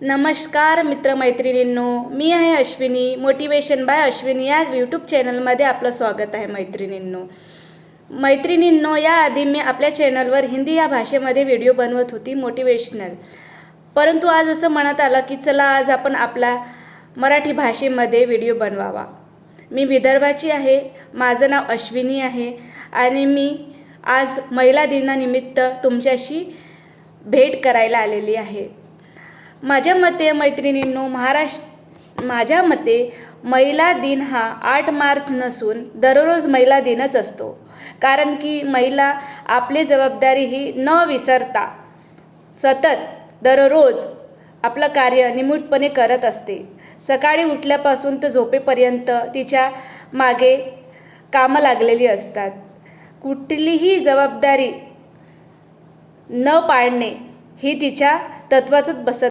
नमस्कार मित्रमैत्रिणींनो, मी आहे Ashwini. Motivation bye Ashwini या यूट्यूब चॅनलमध्ये आपलं स्वागत आहे. मैत्रिणींनो, याआधी मी आपल्या चॅनलवर हिंदी या भाषेमध्ये व्हिडिओ बनवत होती मोटिवेशनल. परंतु आज असं मनात आलं की चला आज आपण आपला मराठी भाषेमध्ये व्हिडिओ बनवावा. मी विदर्भाची आहे, माझं नाव अश्विनी आहे आणि मी आज महिला दिनानिमित्त तुमच्याशी भेट करायला आलेली आहे. माझ्या मते मैत्रिणींनो, माझ्या मते महिला दिन हा 8 मार्च नसून दररोज महिला दिनच असतो. कारण की महिला आपली जबाबदारी ही न विसरता सतत दररोज आपलं कार्य निमूटपणे करत असते. सकाळी उठल्यापासून तर झोपेपर्यंत तिच्या मागे कामं लागलेली असतात. कुठलीही जबाबदारी न पाळणे ही तिच्या तत्वातच बसत